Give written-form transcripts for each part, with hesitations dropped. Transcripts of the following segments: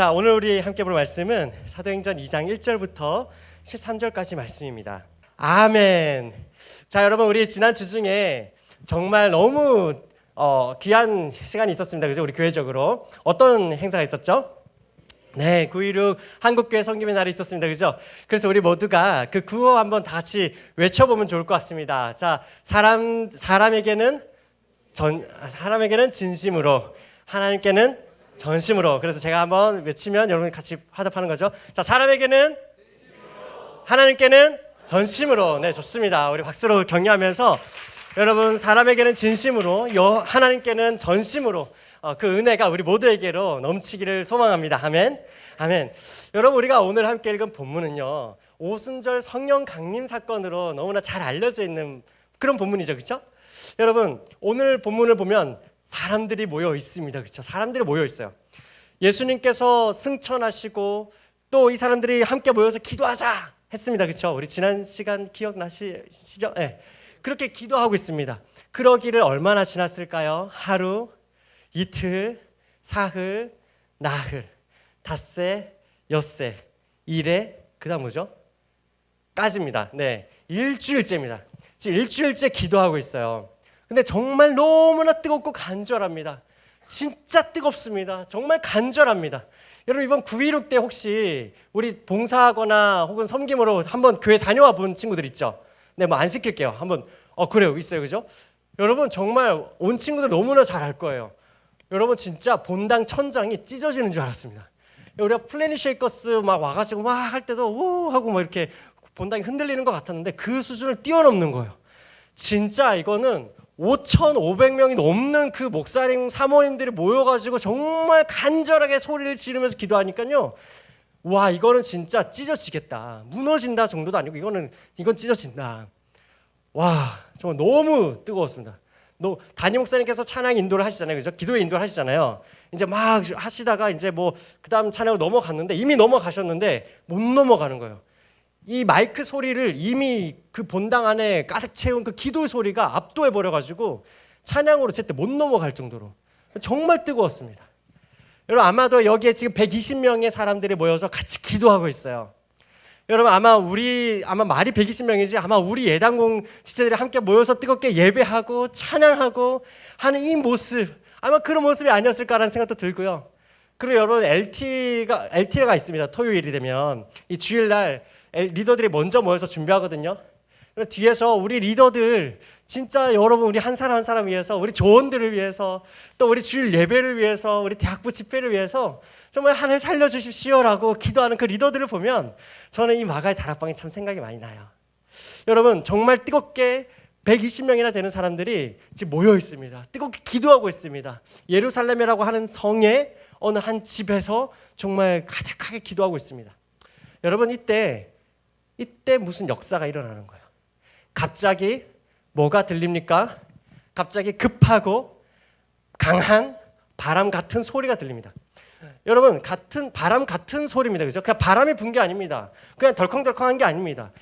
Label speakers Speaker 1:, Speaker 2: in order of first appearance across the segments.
Speaker 1: 자, 오늘 우리 함께 볼 말씀은 사도행전 2장 1절부터 13절까지 말씀입니다. 아멘. 자, 여러분, 우리 지난 주 중에 정말 너무 귀한 시간이 있었습니다. 그죠? 우리 교회적으로 어떤 행사가 있었죠? 네, 9.16 한국교회 성김의 날이 있었습니다. 그죠? 그래서 우리 모두가 그 구호 한번 다 같이 외쳐보면 좋을 것 같습니다. 자, 사람에게는 진심으로, 하나님께는 전심으로. 그래서 제가 한번 외치면 여러분이 같이 화답하는 거죠. 자, 사람에게는 진심으로. 하나님께는 전심으로. 네, 좋습니다. 우리 박수로 격려하면서 여러분, 사람에게는 진심으로, 하나님께는 전심으로 그 은혜가 우리 모두에게로 넘치기를 소망합니다. 아멘. 아멘. 여러분, 우리가 오늘 함께 읽은 본문은요, 오순절 성령 강림 사건으로 너무나 잘 알려져 있는 그런 본문이죠. 그렇죠? 여러분, 오늘 본문을 보면 사람들이 모여 있습니다. 그렇죠? 사람들이 모여 있어요. 예수님께서 승천하시고 또 이 사람들이 함께 모여서 기도하자 했습니다. 그렇죠? 우리 지난 시간 기억나시죠? 네. 그렇게 기도하고 있습니다. 그러기를 얼마나 지났을까요? 하루, 이틀, 사흘, 나흘, 닷새, 엿새, 일회, 그다음 뭐죠? 까지입니다. 네, 일주일째입니다. 지금 일주일째 기도하고 있어요. 근데 정말 너무나 뜨겁고 간절합니다. 진짜 뜨겁습니다. 정말 간절합니다. 여러분, 이번 9.16 때 혹시 우리 봉사하거나 혹은 섬김으로 한번 교회 다녀와 본 친구들 있죠? 네, 뭐 안 시킬게요. 한번 그래요, 있어요, 그죠? 여러분, 정말 온 친구들 너무나 잘 알 거예요. 여러분, 진짜 본당 천장이 찢어지는 줄 알았습니다. 우리가 플래닛쉐이커스 막 와가지고 막 할 때도 오 하고 막 이렇게 본당이 흔들리는 것 같았는데 그 수준을 뛰어넘는 거예요. 진짜 이거는 5,500명이 넘는 그 목사님 사모님들이 모여가지고 정말 간절하게 소리를 지르면서 기도하니까요, 와, 이거는 진짜 찢어지겠다, 무너진다 정도도 아니고 이건 찢어진다. 와, 정말 너무 뜨거웠습니다. 담임 목사님께서 찬양 인도를 하시잖아요, 그죠? 기도의 인도를 하시잖아요. 이제 막 하시다가 이제 뭐 그다음 찬양으로 넘어갔는데 이미 넘어가셨는데 못 넘어가는 거예요. 이 마이크 소리를 이미 그 본당 안에 가득 채운 그 기도의 소리가 압도해 버려가지고 찬양으로 제때 못 넘어갈 정도로 정말 뜨거웠습니다. 여러분, 아마도 여기에 지금 120명의 사람들이 모여서 같이 기도하고 있어요. 여러분, 아마 말이 120명이지 아마 우리 예당공 지체들이 함께 모여서 뜨겁게 예배하고 찬양하고 하는 이 모습, 아마 그런 모습이 아니었을까라는 생각도 들고요. 그리고 여러분, LT가 있습니다. 토요일이 되면 이 주일날 리더들이 먼저 모여서 준비하거든요. 뒤에서 우리 리더들 진짜 여러분, 우리 한 사람 한 사람 위해서, 우리 조원들을 위해서, 또 우리 주일 예배를 위해서, 우리 대학부 집회를 위해서 정말 하늘 살려주십시오라고 기도하는 그 리더들을 보면 저는 이 마가의 다락방이 참 생각이 많이 나요. 여러분, 정말 뜨겁게 120명이나 되는 사람들이 지금 모여 있습니다. 뜨겁게 기도하고 있습니다. 예루살렘이라고 하는 성의 어느 한 집에서 정말 가득하게 기도하고 있습니다. 여러분, 이때 무슨 역사가 일어나는 거예요. 갑자기 뭐가 들립니까? 갑자기 급하고 강한 바람 같은 소리가 들립니다. 여러분, 바람 같은 소리입니다. 그죠? 그냥 바람이 분 게 아닙니다. 그냥 덜컹덜컹한 게 아닙니다.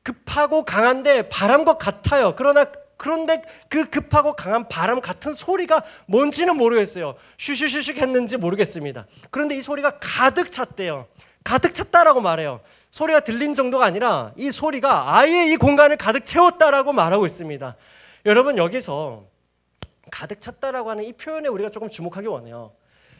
Speaker 1: 급하고 강한데 바람과 같아요. 그런데 그 급하고 강한 바람 같은 소리가 뭔지는 모르겠어요. 슈슈슈슉 했는지 모르겠습니다. 그런데 이 소리가 가득 찼대요. 가득 찼다라고 말해요. 소리가 들린 정도가 아니라 이 소리가 아예 이 공간을 가득 채웠다라고 말하고 있습니다. 여러분, 여기서 가득 찼다라고 하는 이 표현에 우리가 조금 주목하기 원해요.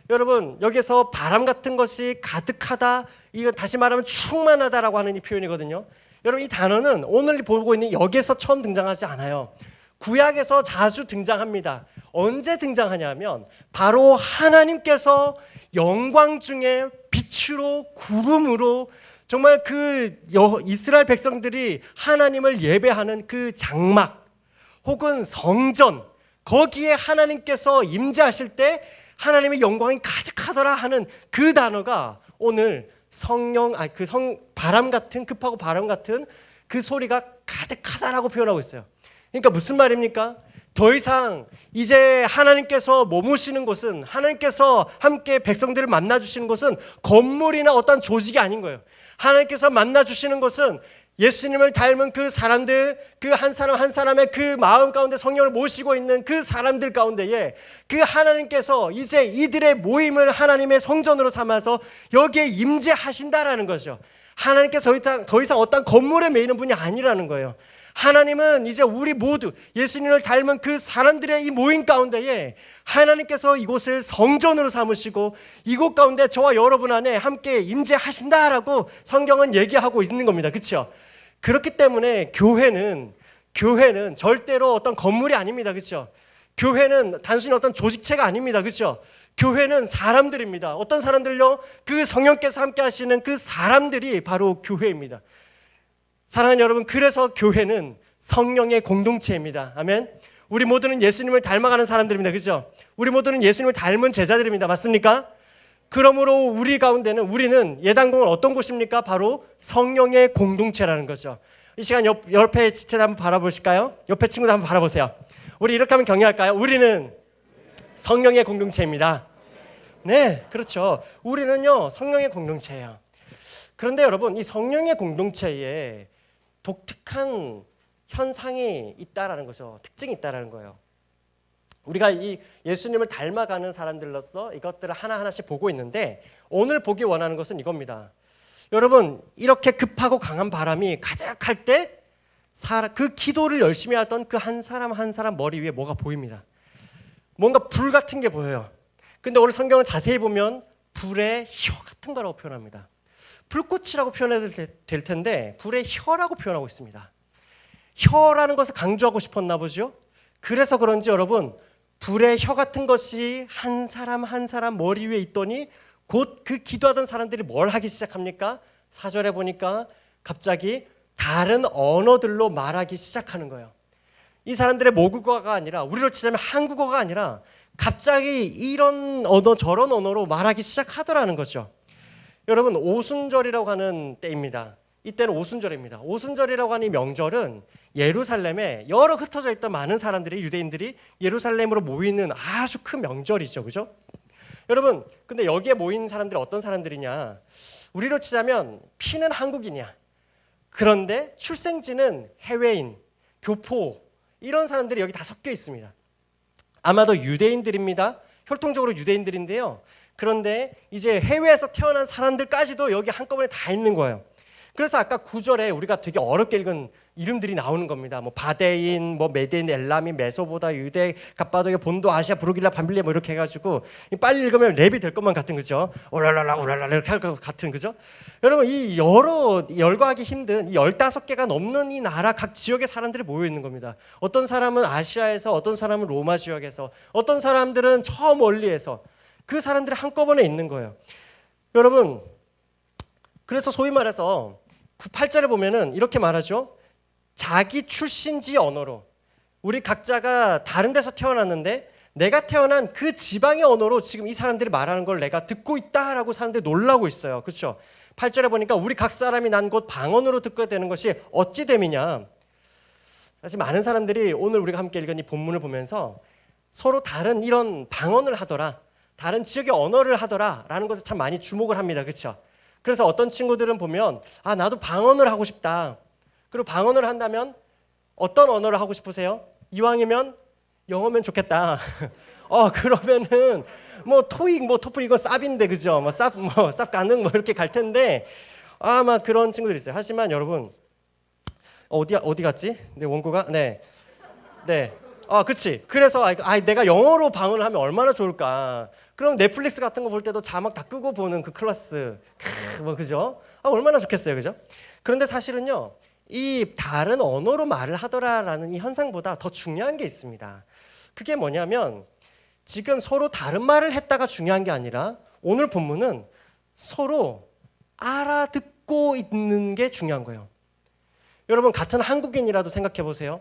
Speaker 1: 여러분, 여기서 바람 같은 것이 가득하다, 이거 다시 말하면 충만하다라고 하는 이 표현이거든요. 여러분, 이 단어는 오늘 보고 있는 여기에서 처음 등장하지 않아요. 구약에서 자주 등장합니다. 언제 등장하냐면 바로 하나님께서 영광 중에 빛으로 구름으로 정말 그 이스라엘 백성들이 하나님을 예배하는 그 장막 혹은 성전, 거기에 하나님께서 임재하실 때 하나님의 영광이 가득하더라 하는 그 단어가 오늘 바람 같은, 급하고 바람 같은 그 소리가 가득하다라고 표현하고 있어요. 그러니까 무슨 말입니까? 더 이상 이제 하나님께서 머무시는 곳은, 하나님께서 함께 백성들을 만나주시는 곳은 건물이나 어떤 조직이 아닌 거예요. 하나님께서 만나주시는 곳은 예수님을 닮은 그 사람들, 그 한 사람 한 사람의 그 마음 가운데 성령을 모시고 있는 그 사람들 가운데에 그 하나님께서 이제 이들의 모임을 하나님의 성전으로 삼아서 여기에 임재하신다라는 거죠. 하나님께서 더 이상 어떤 건물에 매이는 분이 아니라는 거예요. 하나님은 이제 우리 모두 예수님을 닮은 그 사람들의 이 모임 가운데에 하나님께서 이곳을 성전으로 삼으시고 이곳 가운데 저와 여러분 안에 함께 임재하신다라고 성경은 얘기하고 있는 겁니다. 그렇죠? 그렇기 때문에 교회는 절대로 어떤 건물이 아닙니다. 그렇죠? 교회는 단순히 어떤 조직체가 아닙니다. 그렇죠? 교회는 사람들입니다. 어떤 사람들요? 그 성령께서 함께 하시는 그 사람들이 바로 교회입니다. 사랑하는 여러분, 그래서 교회는 성령의 공동체입니다. 아멘. 우리 모두는 예수님을 닮아가는 사람들입니다. 그렇죠? 우리 모두는 예수님을 닮은 제자들입니다. 맞습니까? 그러므로 우리 가운데는 우리는 예당공은 어떤 곳입니까? 바로 성령의 공동체라는 거죠. 이 시간 옆에 지체들 한번 바라보실까요? 옆에 친구들 한번 바라보세요. 우리 이렇게 하면 격려할까요? 우리는 성령의 공동체입니다. 네, 그렇죠. 우리는요 성령의 공동체예요. 그런데 여러분, 이 성령의 공동체에 독특한 현상이 있다라는 거죠. 특징이 있다라는 거예요. 우리가 이 예수님을 닮아가는 사람들로서 이것들을 하나하나씩 보고 있는데 오늘 보기 원하는 것은 이겁니다. 여러분, 이렇게 급하고 강한 바람이 가득할 때 그 기도를 열심히 하던 그 한 사람 한 사람 머리 위에 뭐가 보입니다. 뭔가 불 같은 게 보여요. 근데 오늘 성경을 자세히 보면 불의 혀 같은 거라고 표현합니다. 불꽃이라고 표현해도 될 텐데 불의 혀라고 표현하고 있습니다. 혀라는 것을 강조하고 싶었나 보죠. 그래서 그런지 여러분, 불의 혀 같은 것이 한 사람 한 사람 머리 위에 있더니 곧 그 기도하던 사람들이 뭘 하기 시작합니까? 4절에 보니까 갑자기 다른 언어들로 말하기 시작하는 거예요. 이 사람들의 모국어가 아니라, 우리로 치자면 한국어가 아니라 갑자기 이런 언어 저런 언어로 말하기 시작하더라는 거죠. 여러분, 오순절이라고 하는 때입니다. 이때는 오순절입니다. 오순절이라고 하는 이 명절은 예루살렘에 여러 흩어져 있던 많은 사람들이, 유대인들이 예루살렘으로 모이는 아주 큰 명절이죠. 그죠? 여러분, 근데 여기에 모인 사람들이 어떤 사람들이냐? 우리로 치자면 피는 한국인이야. 그런데 출생지는 해외인, 교포, 이런 사람들이 여기 다 섞여 있습니다. 아마도 유대인들입니다. 혈통적으로 유대인들인데요. 그런데 이제 해외에서 태어난 사람들까지도 여기 한꺼번에 다 있는 거예요. 그래서 아까 9절에 우리가 되게 어렵게 읽은 이름들이 나오는 겁니다. 뭐 바데인, 뭐 메데인, 엘라민, 메소보다, 유대, 갑바도기아, 본도, 아시아, 부르길라, 밤빌리아 뭐 이렇게 해가지고 빨리 읽으면 랩이 될 것만 같은, 그죠? 올랄랄라 올랄랄라 이렇게 할 것 같은, 그죠? 여러분, 이 여러 열거하기 힘든 이 15개가 넘는 이 나라 각 지역의 사람들이 모여 있는 겁니다. 어떤 사람은 아시아에서, 어떤 사람은 로마 지역에서, 어떤 사람들은 저 멀리에서, 그 사람들이 한꺼번에 있는 거예요. 여러분, 그래서 소위 말해서 8절에 보면은 이렇게 말하죠. 자기 출신지 언어로, 우리 각자가 다른 데서 태어났는데 내가 태어난 그 지방의 언어로 지금 이 사람들이 말하는 걸 내가 듣고 있다라고 사람들이 놀라고 있어요. 그렇죠? 8절에 보니까 우리 각 사람이 난 곳 방언으로 듣게 되는 것이 어찌 됨이냐. 사실 많은 사람들이 오늘 우리가 함께 읽은 이 본문을 보면서 서로 다른 이런 방언을 하더라, 다른 지역의 언어를 하더라라는 것에 참 많이 주목을 합니다. 그렇죠? 그래서 어떤 친구들은 보면 나도 방언을 하고 싶다. 그리고 방언을 한다면 어떤 언어를 하고 싶으세요? 이왕이면 영어면 좋겠다. 그러면은 뭐 토익, 뭐 토플 이건 쌉인데, 그죠? 쌉 가능 뭐 이렇게 갈 텐데 막 그런 친구들이 있어요. 하지만 여러분, 어디 갔지? 내 원고가 네. 그치. 그래서 내가 영어로 방언을 하면 얼마나 좋을까. 그럼 넷플릭스 같은 거 볼 때도 자막 다 끄고 보는 그 클래스, 그죠? 얼마나 좋겠어요, 그죠? 그런데 사실은요, 이 다른 언어로 말을 하더라라는 이 현상보다 더 중요한 게 있습니다. 그게 뭐냐면 지금 서로 다른 말을 했다가 중요한 게 아니라 오늘 본문은 서로 알아듣고 있는 게 중요한 거예요. 여러분, 같은 한국인이라도 생각해 보세요.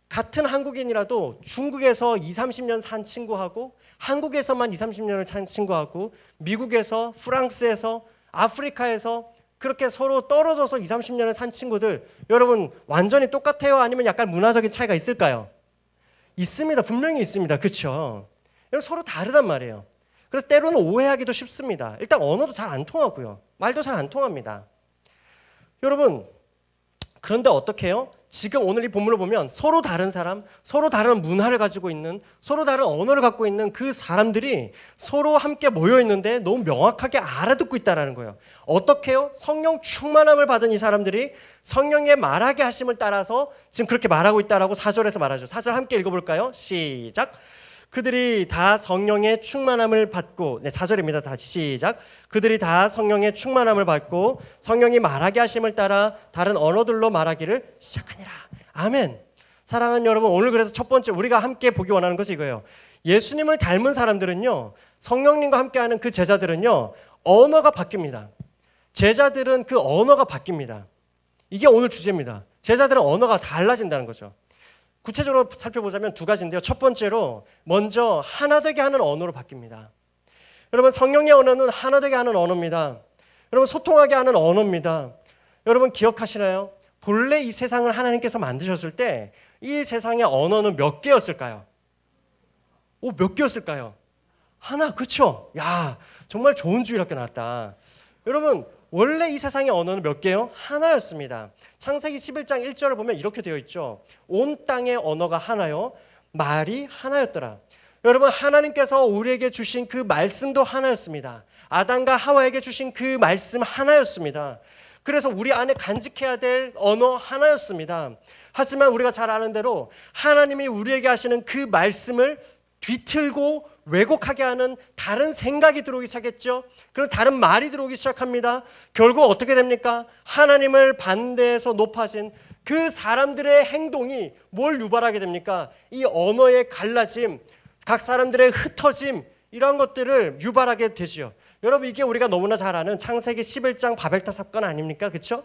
Speaker 1: 같은 한국인이라도 중국에서 20-30년 산 친구하고 한국에서만 20-30년을 산 친구하고 미국에서, 프랑스에서, 아프리카에서 그렇게 서로 떨어져서 20-30년을 산 친구들, 여러분 완전히 똑같아요? 아니면 약간 문화적인 차이가 있을까요? 있습니다. 분명히 있습니다. 그렇죠? 서로 다르단 말이에요. 그래서 때로는 오해하기도 쉽습니다. 일단 언어도 잘 안 통하고요. 말도 잘 안 통합니다. 여러분, 그런데 어떻게 해요? 지금 오늘 이 본문을 보면 서로 다른 사람, 서로 다른 문화를 가지고 있는, 서로 다른 언어를 갖고 있는 그 사람들이 서로 함께 모여 있는데 너무 명확하게 알아듣고 있다는 거예요. 어떻게 해요? 성령 충만함을 받은 이 사람들이 성령의 말하게 하심을 따라서 지금 그렇게 말하고 있다라고 4절에서 말하죠. 4절 함께 읽어볼까요? 시작. 그들이 다 성령의 충만함을 받고, 4절입니다. 다시 시작. 그들이 다 성령의 충만함을 받고 성령이 말하게 하심을 따라 다른 언어들로 말하기를 시작하니라. 아멘. 사랑하는 여러분, 오늘 그래서 첫 번째 우리가 함께 보기 원하는 것이 이거예요. 예수님을 닮은 사람들은요, 성령님과 함께하는 그 제자들은요, 언어가 바뀝니다. 제자들은 그 언어가 바뀝니다. 이게 오늘 주제입니다. 제자들은 언어가 달라진다는 거죠. 구체적으로 살펴보자면 두 가지인데요. 첫 번째로 먼저 하나 되게 하는 언어로 바뀝니다. 여러분, 성령의 언어는 하나 되게 하는 언어입니다. 여러분, 소통하게 하는 언어입니다. 여러분 기억하시나요? 본래 이 세상을 하나님께서 만드셨을 때 이 세상의 언어는 몇 개였을까요? 몇 개였을까요? 하나, 그렇죠? 야, 정말 좋은 주일학교 나왔다. 여러분, 원래 이 세상의 언어는 몇 개요? 하나였습니다. 창세기 11장 1절을 보면 이렇게 되어 있죠. 온 땅의 언어가 하나요, 말이 하나였더라. 여러분, 하나님께서 우리에게 주신 그 말씀도 하나였습니다. 아담과 하와에게 주신 그 말씀 하나였습니다. 그래서 우리 안에 간직해야 될 언어 하나였습니다. 하지만 우리가 잘 아는 대로 하나님이 우리에게 하시는 그 말씀을 뒤틀고 왜곡하게 하는 다른 생각이 들어오기 시작했죠. 그리고 다른 말이 들어오기 시작합니다. 결국 어떻게 됩니까? 하나님을 반대해서 높아진 그 사람들의 행동이 뭘 유발하게 됩니까? 이 언어의 갈라짐, 각 사람들의 흩어짐, 이런 것들을 유발하게 되지요. 여러분, 이게 우리가 너무나 잘 아는 창세기 11장 바벨탑 사건 아닙니까? 그렇죠?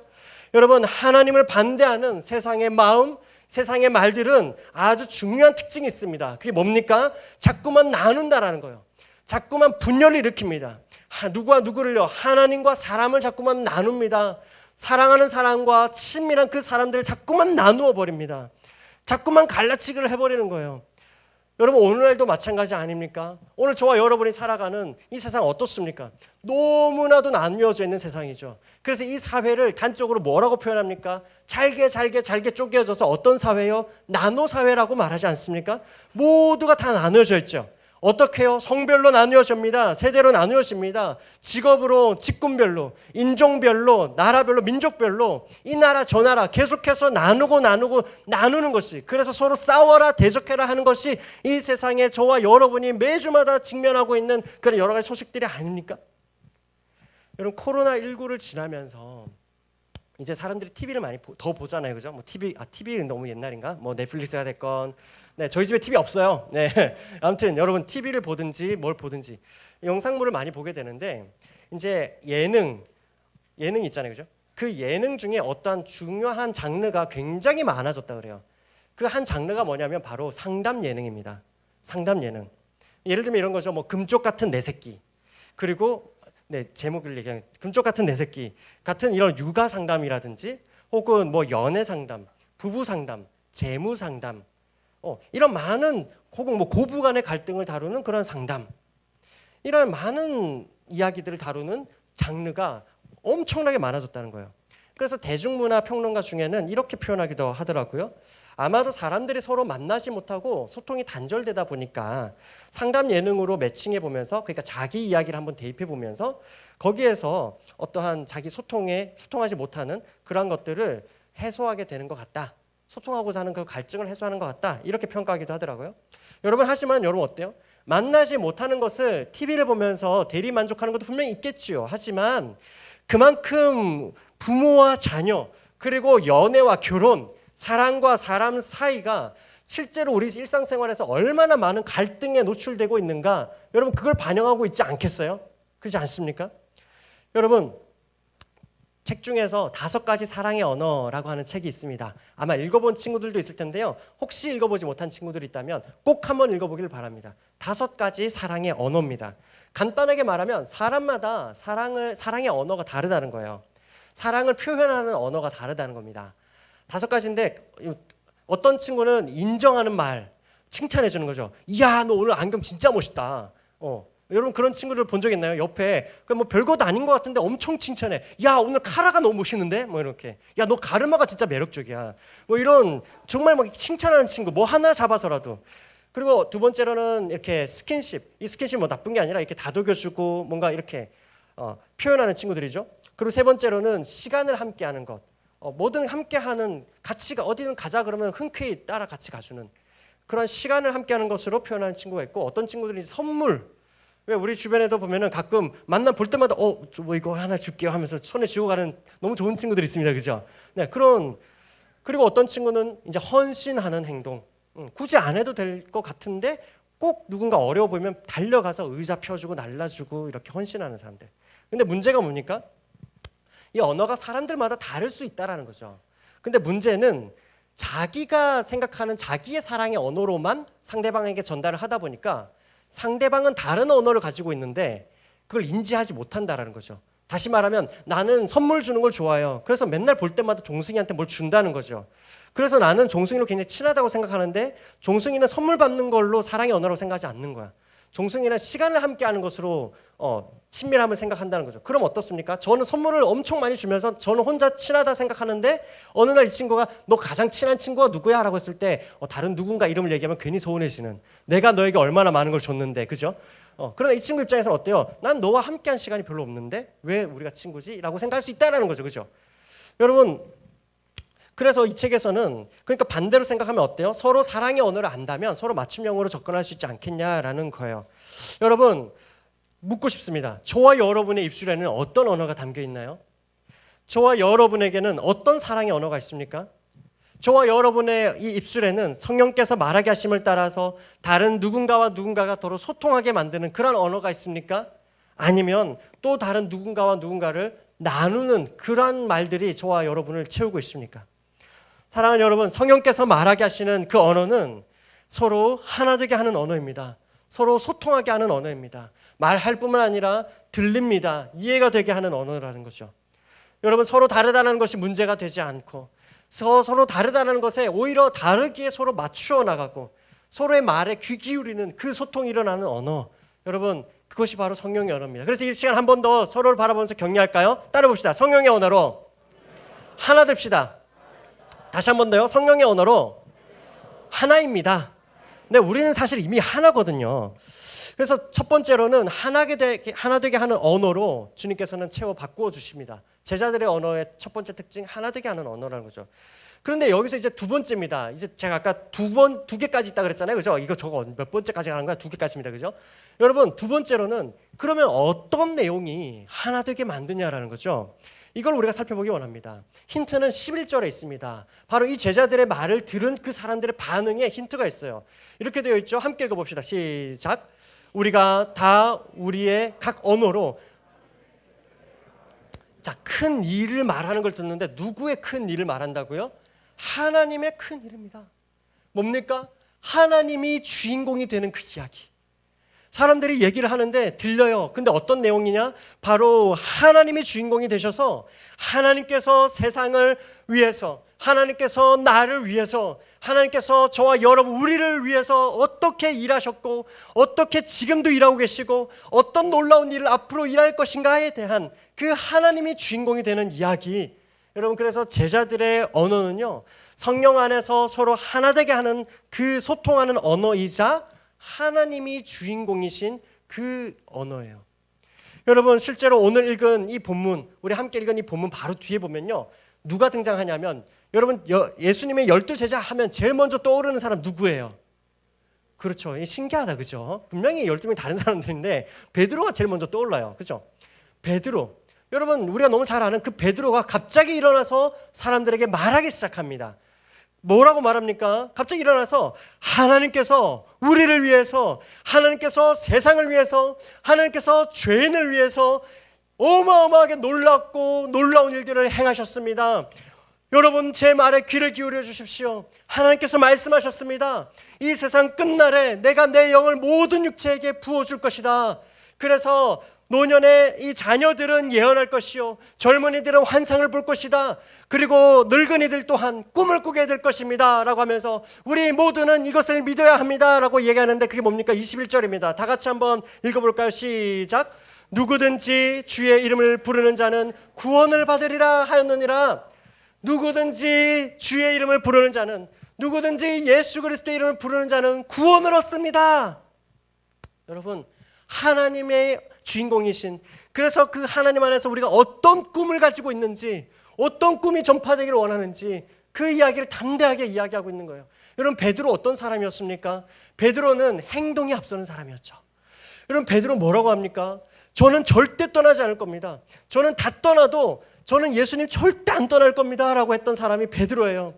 Speaker 1: 여러분, 하나님을 반대하는 세상의 마음, 세상의 말들은 아주 중요한 특징이 있습니다. 그게 뭡니까? 자꾸만 나눈다라는 거예요. 자꾸만 분열을 일으킵니다. 누구와 누구를요? 하나님과 사람을 자꾸만 나눕니다. 사랑하는 사람과 친밀한 그 사람들을 자꾸만 나누어 버립니다. 자꾸만 갈라치기를 해버리는 거예요. 여러분, 오늘날도 마찬가지 아닙니까? 오늘 저와 여러분이 살아가는 이 세상 어떻습니까? 너무나도 나뉘어져 있는 세상이죠. 그래서 이 사회를 단적으로 뭐라고 표현합니까? 잘게 쪼개져서 어떤 사회요? 나노 사회라고 말하지 않습니까? 모두가 다 나누어져 있죠. 어떻게 해요? 성별로 나누어집니다. 세대로 나누어집니다. 직업으로, 직군별로, 인종별로, 나라별로, 민족별로 이 나라 저 나라 계속해서 나누는 것이, 그래서 서로 싸워라 대적해라 하는 것이 이 세상에 저와 여러분이 매주마다 직면하고 있는 그런 여러 가지 소식들이 아닙니까? 여러분, 코로나19를 지나면서 이제 사람들이 TV를 많이 더 보잖아요, 그죠? 뭐 TV는 너무 옛날인가? 뭐 넷플릭스가 됐건, 저희 집에 TV 없어요. 아무튼 여러분 TV를 보든지 뭘 보든지 영상물을 많이 보게 되는데, 이제 예능 있잖아요, 그죠? 그 예능 중에 어떠한 중요한 장르가 굉장히 많아졌다 그래요. 그 한 장르가 뭐냐면 바로 상담 예능입니다. 상담 예능. 예를 들면 이런 거죠. 뭐 금쪽 같은 내 새끼. 그리고 제목을 얘기하면 금쪽 같은 내 새끼 같은 이런 육아 상담이라든지, 혹은 뭐 연애 상담, 부부 상담, 재무 상담, 이런 많은, 혹은 뭐 고부 간의 갈등을 다루는 그런 상담, 이런 많은 이야기들을 다루는 장르가 엄청나게 많아졌다는 거예요. 그래서 대중문화 평론가 중에는 이렇게 표현하기도 하더라고요. 아마도 사람들이 서로 만나지 못하고 소통이 단절되다 보니까 상담 예능으로 매칭해 보면서, 그러니까 자기 이야기를 한번 대입해 보면서 거기에서 어떠한 자기 소통하지 못하는 그런 것들을 해소하게 되는 것 같다. 소통하고자 하는 그 갈증을 해소하는 것 같다. 이렇게 평가하기도 하더라고요. 하지만 여러분 어때요? 만나지 못하는 것을 TV를 보면서 대리 만족하는 것도 분명히 있겠지요. 하지만 그만큼 부모와 자녀, 그리고 연애와 결혼, 사람과 사람 사이가 실제로 우리 일상생활에서 얼마나 많은 갈등에 노출되고 있는가, 여러분 그걸 반영하고 있지 않겠어요? 그렇지 않습니까? 여러분, 책 중에서 5가지 사랑의 언어라고 하는 책이 있습니다. 아마 읽어본 친구들도 있을 텐데요. 혹시 읽어보지 못한 친구들이 있다면 꼭 한번 읽어보기를 바랍니다. 5가지 사랑의 언어입니다. 간단하게 말하면 사람마다 사랑의 언어가 다르다는 거예요. 사랑을 표현하는 언어가 다르다는 겁니다. 5가지인데 어떤 친구는 인정하는 말, 칭찬해 주는 거죠. 이야, 너 오늘 안경 진짜 멋있다. 여러분 그런 친구들 본 적 있나요? 옆에 뭐 별것도 아닌 것 같은데 엄청 칭찬해. 야, 오늘 카라가 너무 멋있는데? 뭐 이렇게. 야, 너 가르마가 진짜 매력적이야. 뭐 이런 정말 막 칭찬하는 친구, 뭐 하나 잡아서라도. 그리고 두 번째로는 이렇게 스킨십. 이 스킨십 뭐 나쁜 게 아니라 이렇게 다독여주고 뭔가 이렇게 표현하는 친구들이죠. 그리고 세 번째로는 시간을 함께하는 것. 뭐든 함께하는, 같이 어디든 가자 그러면 흔쾌히 따라 같이 가주는 그런 시간을 함께하는 것으로 표현하는 친구가 있고, 어떤 친구들이 선물. 왜 우리 주변에도 보면은 가끔 만나 볼 때마다 뭐 이거 하나 줄게요 하면서 손에 쥐고 가는 너무 좋은 친구들이 있습니다, 그죠? 네, 그리고 어떤 친구는 이제 헌신하는 행동. 굳이 안 해도 될 것 같은데 꼭 누군가 어려워 보이면 달려가서 의자 펴주고 날라주고 이렇게 헌신하는 사람들. 근데 문제가 뭡니까? 이 언어가 사람들마다 다를 수 있다라는 거죠. 근데 문제는 자기가 생각하는 자기의 사랑의 언어로만 상대방에게 전달을 하다 보니까 상대방은 다른 언어를 가지고 있는데 그걸 인지하지 못한다라는 거죠. 다시 말하면 나는 선물 주는 걸 좋아해요. 그래서 맨날 볼 때마다 종승이한테 뭘 준다는 거죠. 그래서 나는 종승이로 굉장히 친하다고 생각하는데 종승이는 선물 받는 걸로 사랑의 언어라고 생각하지 않는 거야. 종승이는 시간을 함께하는 것으로 친밀함을 생각한다는 거죠. 그럼 어떻습니까? 저는 선물을 엄청 많이 주면서 저는 혼자 친하다 생각하는데 어느 날 이 친구가 너 가장 친한 친구가 누구야? 라고 했을 때 다른 누군가 이름을 얘기하면 괜히 서운해지는, 내가 너에게 얼마나 많은 걸 줬는데, 그죠? 그러나 이 친구 입장에서는 어때요? 난 너와 함께한 시간이 별로 없는데 왜 우리가 친구지? 라고 생각할 수 있다는 거죠. 그죠? 여러분, 그래서 이 책에서는 그러니까 반대로 생각하면 어때요? 서로 사랑의 언어를 안다면 서로 맞춤형으로 접근할 수 있지 않겠냐라는 거예요. 여러분, 묻고 싶습니다. 저와 여러분의 입술에는 어떤 언어가 담겨 있나요? 저와 여러분에게는 어떤 사랑의 언어가 있습니까? 저와 여러분의 이 입술에는 성령께서 말하게 하심을 따라서 다른 누군가와 누군가가 더러 소통하게 만드는 그런 언어가 있습니까? 아니면 또 다른 누군가와 누군가를 나누는 그러한 말들이 저와 여러분을 채우고 있습니까? 사랑하는 여러분, 성령께서 말하게 하시는 그 언어는 서로 하나 되게 하는 언어입니다. 서로 소통하게 하는 언어입니다. 말할 뿐만 아니라 들립니다. 이해가 되게 하는 언어라는 거죠. 여러분, 서로 다르다는 것이 문제가 되지 않고 서로 다르다는 것에 오히려 다르기에 서로 맞추어 나가고 서로의 말에 귀 기울이는 그 소통이 일어나는 언어, 여러분, 그것이 바로 성령의 언어입니다. 그래서 이 시간 한 번 더 서로를 바라보면서 격려할까요? 따라 봅시다. 성령의 언어로 하나 됩시다. 다시 한 번 더요. 성령의 언어로 하나입니다. 근데 우리는 사실 이미 하나거든요. 그래서 첫 번째로는 하나 되게 하는 언어로 주님께서는 채워 바꾸어 주십니다. 제자들의 언어의 첫 번째 특징, 하나 되게 하는 언어라는 거죠. 그런데 여기서 이제 두 번째입니다. 이제 제가 아까 두 개까지 있다 그랬잖아요. 그죠? 이거 저거 몇 번째까지 가는 거야? 두 개까지입니다. 그죠? 여러분, 두 번째로는 그러면 어떤 내용이 하나 되게 만드냐라는 거죠. 이걸 우리가 살펴보기 원합니다. 힌트는 11절에 있습니다. 바로 이 제자들의 말을 들은 그 사람들의 반응에 힌트가 있어요. 이렇게 되어 있죠. 함께 읽어봅시다. 시작. 우리가 다 우리의 각 언어로, 자, 큰 일을 말하는 걸 듣는데 누구의 큰 일을 말한다고요? 하나님의 큰 일입니다. 뭡니까? 하나님이 주인공이 되는 그 이야기. 사람들이 얘기를 하는데 들려요. 근데 어떤 내용이냐? 바로 하나님이 주인공이 되셔서 하나님께서 세상을 위해서, 하나님께서 나를 위해서, 하나님께서 저와 여러분 우리를 위해서 어떻게 일하셨고 어떻게 지금도 일하고 계시고 어떤 놀라운 일을 앞으로 일할 것인가에 대한 그 하나님이 주인공이 되는 이야기. 여러분, 그래서 제자들의 언어는요, 성령 안에서 서로 하나 되게 하는 그 소통하는 언어이자 하나님이 주인공이신 그 언어예요. 여러분, 실제로 오늘 읽은 이 본문, 우리 함께 읽은 이 본문 바로 뒤에 보면요, 누가 등장하냐면, 여러분, 예수님의 12제자 하면 제일 먼저 떠오르는 사람 누구예요? 그렇죠. 신기하다, 그죠? 분명히 12명이 다른 사람들인데 베드로가 제일 먼저 떠올라요. 그죠? 베드로. 여러분, 우리가 너무 잘 아는 그 베드로가 갑자기 일어나서 사람들에게 말하기 시작합니다. 뭐라고 말합니까? 갑자기 일어나서 하나님께서 우리를 위해서, 하나님께서 세상을 위해서, 하나님께서 죄인을 위해서 어마어마하게 놀랍고 놀라운 일들을 행하셨습니다. 여러분, 제 말에 귀를 기울여 주십시오. 하나님께서 말씀하셨습니다. 이 세상 끝날에 내가 내 영을 모든 육체에게 부어줄 것이다. 그래서 노년의 이 자녀들은 예언할 것이요, 젊은이들은 환상을 볼 것이다. 그리고 늙은이들 또한 꿈을 꾸게 될 것입니다 라고 하면서 우리 모두는 이것을 믿어야 합니다 라고 얘기하는데, 그게 뭡니까? 21절입니다. 다 같이 한번 읽어볼까요? 시작. 누구든지 주의 이름을 부르는 자는 구원을 받으리라 하였느니라. 누구든지 주의 이름을 부르는 자는, 누구든지 예수 그리스도의 이름을 부르는 자는 구원을 얻습니다. 여러분, 하나님의 주인공이신, 그래서 그 하나님 안에서 우리가 어떤 꿈을 가지고 있는지, 어떤 꿈이 전파되기를 원하는지 그 이야기를 담대하게 이야기하고 있는 거예요. 여러분, 베드로 어떤 사람이었습니까? 베드로는 행동이 앞서는 사람이었죠. 여러분, 베드로 뭐라고 합니까? 저는 절대 떠나지 않을 겁니다. 저는 다 떠나도 저는 예수님 절대 안 떠날 겁니다 라고 했던 사람이 베드로예요.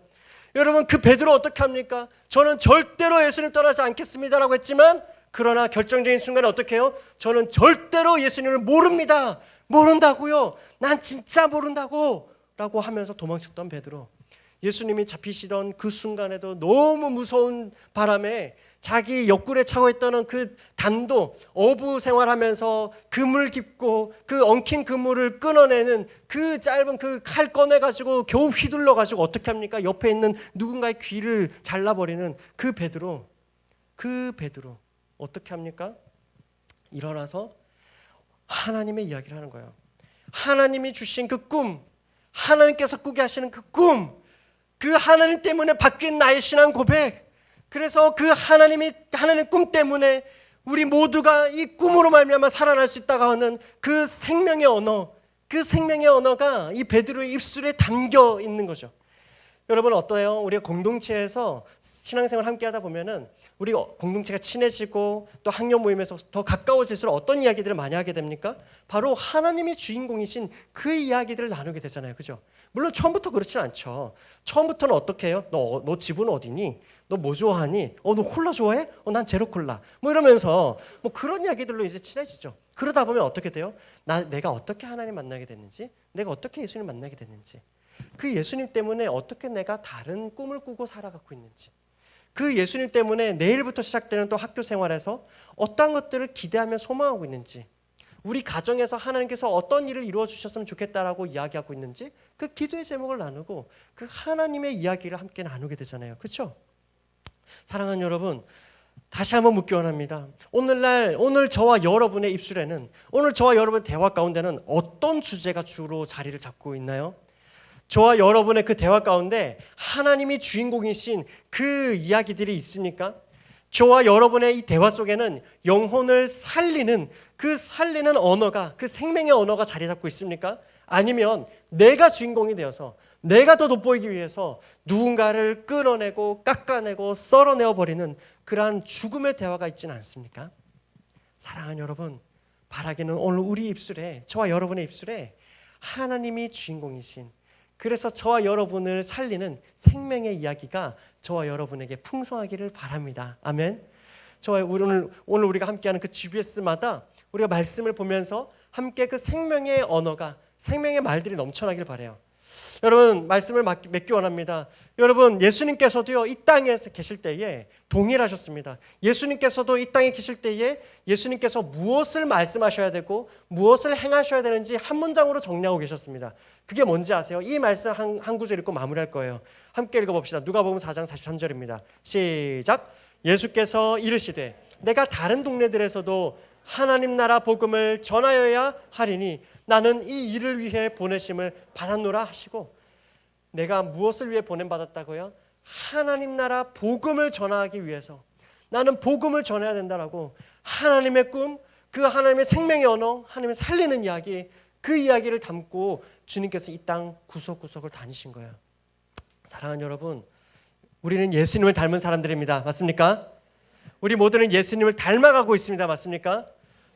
Speaker 1: 여러분, 그 베드로 어떻게 합니까? 저는 절대로 예수님 떠나지 않겠습니다 라고 했지만, 그러나 결정적인 순간에 어떻게 해요? 저는 절대로 예수님을 모릅니다. 모른다고요? 난 진짜 모른다고 라고 하면서 도망쳤던 베드로. 예수님이 잡히시던 그 순간에도 너무 무서운 바람에 자기 옆구리에 차고 있던 그 단도, 어부 생활하면서 그물 깊고 그 엉킨 그물을 끊어내는 그 짧은 그 칼 꺼내가지고 겨우 휘둘러가지고 어떻게 합니까? 옆에 있는 누군가의 귀를 잘라버리는 그 베드로. 어떻게 합니까? 일어나서 하나님의 이야기를 하는 거예요. 하나님이 주신 그 꿈, 하나님께서 꾸게 하시는 그 꿈, 그 하나님 때문에 바뀐 나의 신앙 고백, 그래서 그 하나님 꿈 때문에 우리 모두가 이 꿈으로 말미암아 살아날 수 있다고 하는 그 생명의 언어, 그 생명의 언어가 이 베드로의 입술에 담겨 있는 거죠. 여러분, 어떠해요? 우리가 공동체에서 신앙생활 함께 하다 보면은 우리 공동체가 친해지고 또 학년 모임에서 더 가까워질수록 어떤 이야기들을 많이 하게 됩니까? 바로 하나님이 주인공이신 그 이야기들을 나누게 되잖아요. 그죠? 물론 처음부터 그렇진 않죠. 처음부터는 어떻게 해요? 너 집은 어디니? 너 뭐 좋아하니? 너 콜라 좋아해? 난 제로 콜라. 뭐 이러면서 뭐 그런 이야기들로 이제 친해지죠. 그러다 보면 어떻게 돼요? 내가 어떻게 하나님 만나게 됐는지, 내가 어떻게 예수님 만나게 됐는지, 그 예수님 때문에 어떻게 내가 다른 꿈을 꾸고 살아가고 있는지, 그 예수님 때문에 내일부터 시작되는 또 학교 생활에서 어떤 것들을 기대하며 소망하고 있는지, 우리 가정에서 하나님께서 어떤 일을 이루어 주셨으면 좋겠다라고 이야기하고 있는지, 그 기도의 제목을 나누고 그 하나님의 이야기를 함께 나누게 되잖아요. 그렇죠? 사랑하는 여러분, 다시 한번 묻기 원합니다. 오늘 저와 여러분의 입술에는, 오늘 저와 여러분의 대화 가운데는 어떤 주제가 주로 자리를 잡고 있나요? 저와 여러분의 그 대화 가운데 하나님이 주인공이신 그 이야기들이 있습니까? 저와 여러분의 이 대화 속에는 영혼을 살리는 언어가, 그 생명의 언어가 자리 잡고 있습니까? 아니면 내가 주인공이 되어서 내가 더 돋보이기 위해서 누군가를 끊어내고 깎아내고 썰어내어 버리는 그러한 죽음의 대화가 있지는 않습니까? 사랑하는 여러분, 바라기는 오늘 우리 입술에, 저와 여러분의 입술에 하나님이 주인공이신, 그래서 저와 여러분을 살리는 생명의 이야기가 저와 여러분에게 풍성하기를 바랍니다. 아멘. 오늘 우리가 함께하는 그 GBS마다 우리가 말씀을 보면서 함께 그 생명의 언어가, 생명의 말들이 넘쳐나길 바라요. 여러분, 말씀을 맺기 원합니다. 여러분, 예수님께서도요, 이 땅에 계실 때에 동일하셨습니다. 예수님께서도 이 땅에 계실 때에 예수님께서 무엇을 말씀하셔야 되고 무엇을 행하셔야 되는지 한 문장으로 정리하고 계셨습니다. 그게 뭔지 아세요? 이 말씀 한 구절 읽고 마무리할 거예요. 함께 읽어봅시다. 누가복음 4장 43절입니다. 시작. 예수께서 이르시되 내가 다른 동네들에서도 하나님 나라 복음을 전하여야 하리니 나는 이 일을 위해 보내심을 받았노라 하시고, 내가 무엇을 위해 보냄받았다고요? 하나님 나라 복음을 전하기 위해서 나는 복음을 전해야 된다라고, 하나님의 꿈, 그 하나님의 생명의 언어, 하나님의 살리는 이야기, 그 이야기를 담고 주님께서 이 땅 구석구석을 다니신 거예요. 사랑하는 여러분, 우리는 예수님을 닮은 사람들입니다. 맞습니까? 우리 모두는 예수님을 닮아가고 있습니다. 맞습니까?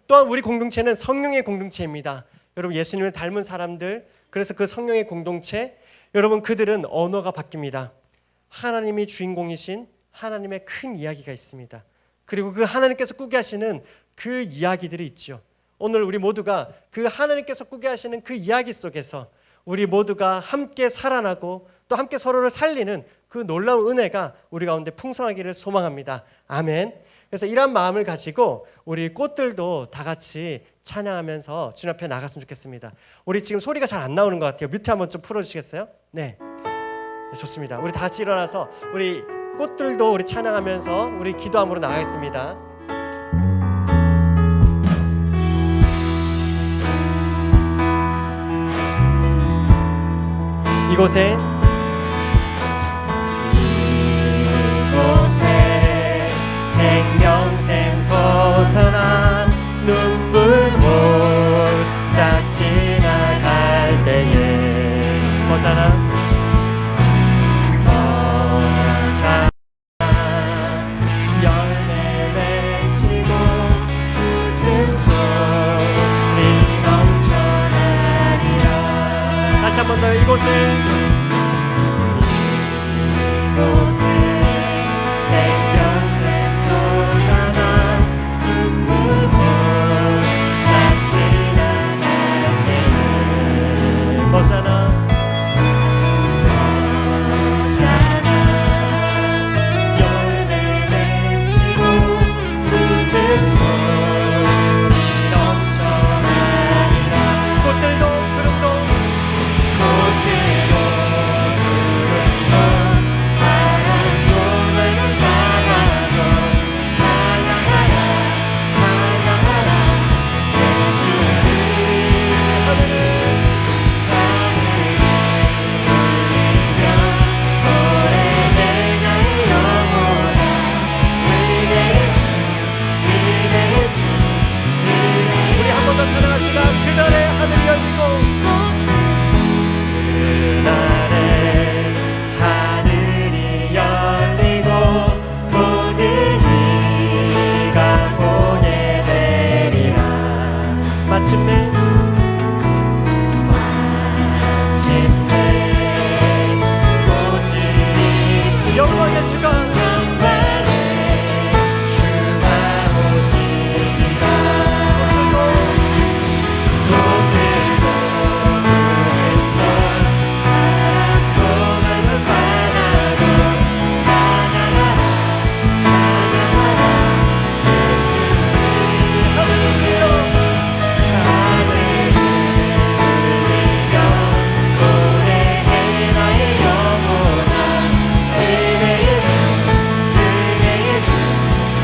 Speaker 1: 또한 우리 공동체는 성령의 공동체입니다. 여러분, 예수님을 닮은 사람들, 그래서 그 성령의 공동체, 여러분, 그들은 언어가 바뀝니다. 하나님이 주인공이신 하나님의 큰 이야기가 있습니다. 그리고 그 하나님께서 꾸게 하시는 그 이야기들이 있죠. 오늘 우리 모두가 그 하나님께서 꾸게 하시는 그 이야기 속에서 우리 모두가 함께 살아나고 또 함께 서로를 살리는 그 놀라운 은혜가 우리 가운데 풍성하기를 소망합니다. 아멘. 그래서 이런 마음을 가지고 우리 꽃들도 다 같이 찬양하면서 주님 앞에 나갔으면 좋겠습니다. 우리 지금 소리가 잘 안 나오는 것 같아요. 뮤트 한번 좀 풀어주시겠어요? 네, 좋습니다. 우리 다 같이 일어나서 우리 꽃들도 우리 찬양하면서 우리 기도함으로 나가겠습니다. 이곳에 생명샘 솟아나 눈물 몰짝 지나갈 때에 호산나 호산나 열매 맺히고 웃음소리 넘쳐나리라. 다시 한 번 더 이곳에 생명샘 솟아나 눈물 몰짝 지나갈 때에 호산나 호산나 열매 맺히고 웃음소리 넘쳐나리라. 꽃들도 구름도 바람도 넓은 바다도 찬양하라 찬양하라 예수를 하늘을 울리며 노래해 나의 영혼아 은혜의 주 은혜의 주 우리 한 번 더 찬양합시다. 그날의 하늘 열리고 그날의 하늘이 열리고 모든 이가 보게 되리라. 마침내 꽃들이 영원의 주가 오시리라. 꽃들도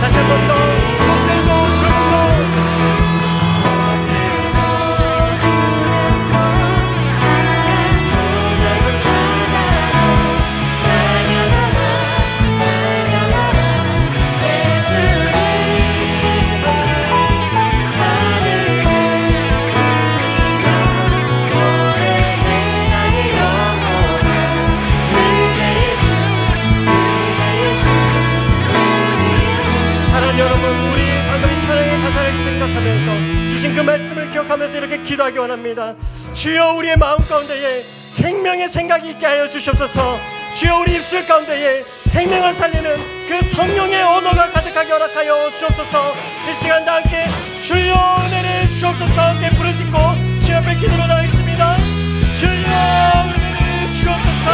Speaker 1: 다시 한 번 더 꽃들도 구름도 사랑하는 여러분, 우리 방금 이 찬양의 가사를 생각하면서 주신 그 말씀을 기억하면서 이렇게 기도하기 원합니다. 주여 우리의 마음 가운데에 생명의 생각이 있게 하여 주시옵소서. 주여 우리 입술 가운데에 생명을 살리는 그 성령의 언어가 가득하게 허락하여 주옵소서. 이 시간 다 함께 주여 은혜를 주옵소서 함께 부르짖고 주여 앞에 기도로 나가겠습니다. 주여 은혜를 주옵소서.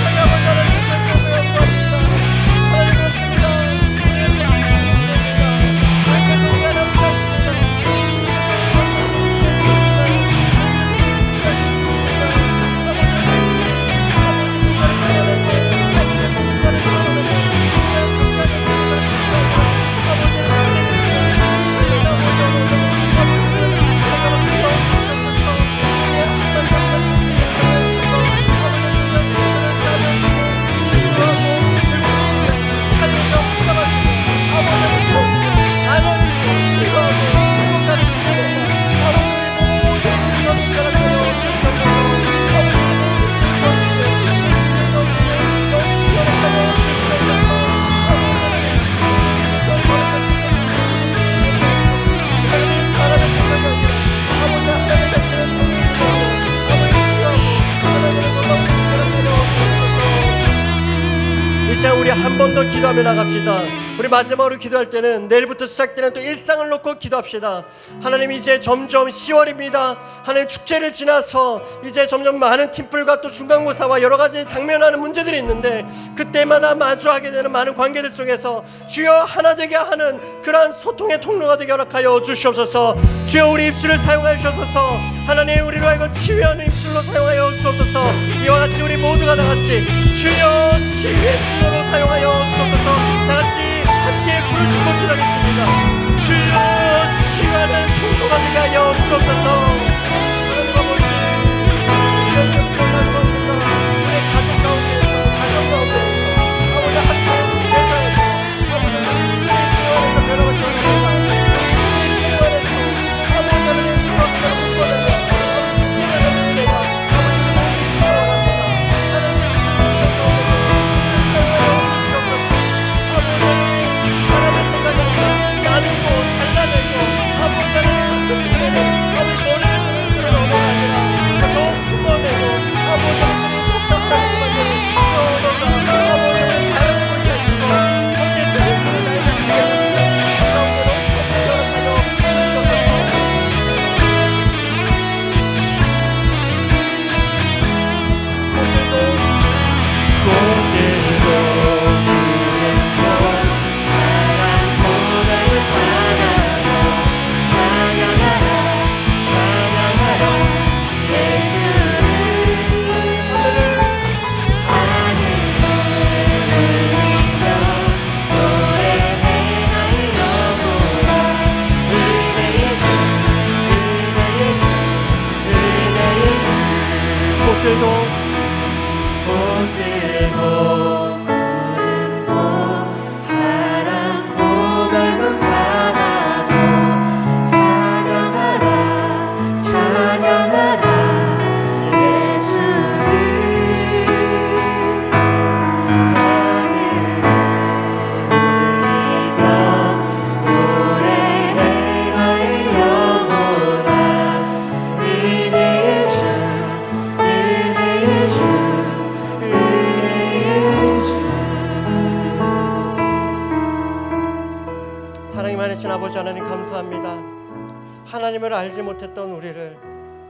Speaker 1: 하나님 아버지 하나님 주옵소서 감사합니다. 하나님 그렇습니다. 우리의 생명을 주옵소서. 하나님께서 우리 하나님 하십니다. 아버지 시간 우리 한 번 더 기도하며 나갑시다. 우리 마지막으로 기도할 때는 내일부터 시작되는 또 일상을 놓고 기도합시다. 하나님, 이제 점점 10월입니다. 하나님, 축제를 지나서 이제 점점 많은 팀플과 또 중간고사와 여러 가지 당면하는 문제들이 있는데, 그때마다 마주하게 되는 많은 관계들 속에서 주여 하나 되게 하는 그러한 소통의 통로가 되게 허락하여 주시옵소서. 주여 우리 입술을 사용하여 주셔서 하나님, 우리로 하여금 치유하는 입술로 사용하여 주옵소서. 이와 같이 우리 모두가 다 같이 주여 치유의 통로로 사용하여 주옵소서. 다 같이 함께 부르짖고 기도하겠습니다. 주여 치유하는 통로가 되게 하여 주옵소서. 하나님과 모신 시원시원 일어나는 겁니다. 우리 가족 가운데에서, 가정 가운데에서, 아버지 학교에서, 회사에서, 아버지 입술의 치유 안에서 변화가 일어납니다. 우리 입술의 치유 안에서 아버지 하나님 소원과 문과를 아버지 하나님, 감사합니다. 하나님을 알지 못했던 우리를,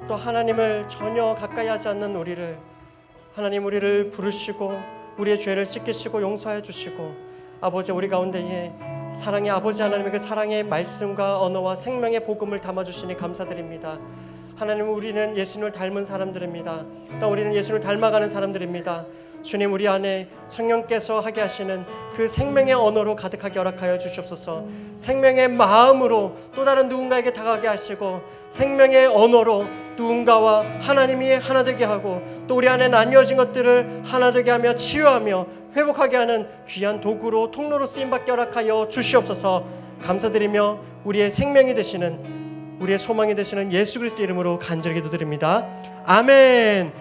Speaker 1: 또 하나님을 전혀 가까이 하지 않는 우리를, 하나님 우리를 부르시고 우리의 죄를 씻기시고 용서해 주시고, 아버지 우리 가운데에 사랑의 아버지 하나님의 그 사랑의 말씀과 언어와 생명의 복음을 담아주시니 감사드립니다. 하나님, 우리는 예수님을 닮은 사람들입니다. 또 우리는 예수님을 닮아가는 사람들입니다. 주님, 우리 안에 성령께서 하게 하시는 그 생명의 언어로 가득하게 허락하여 주시옵소서. 생명의 마음으로 또 다른 누군가에게 다가가게 하시고, 생명의 언어로 누군가와 하나님이 하나 되게 하고, 또 우리 안에 나뉘어진 것들을 하나 되게 하며 치유하며 회복하게 하는 귀한 도구로, 통로로 쓰임받게 허락하여 주시옵소서. 감사드리며 우리의 생명이 되시는, 우리의 소망이 되시는 예수 그리스도 이름으로 간절히 기도드립니다. 아멘.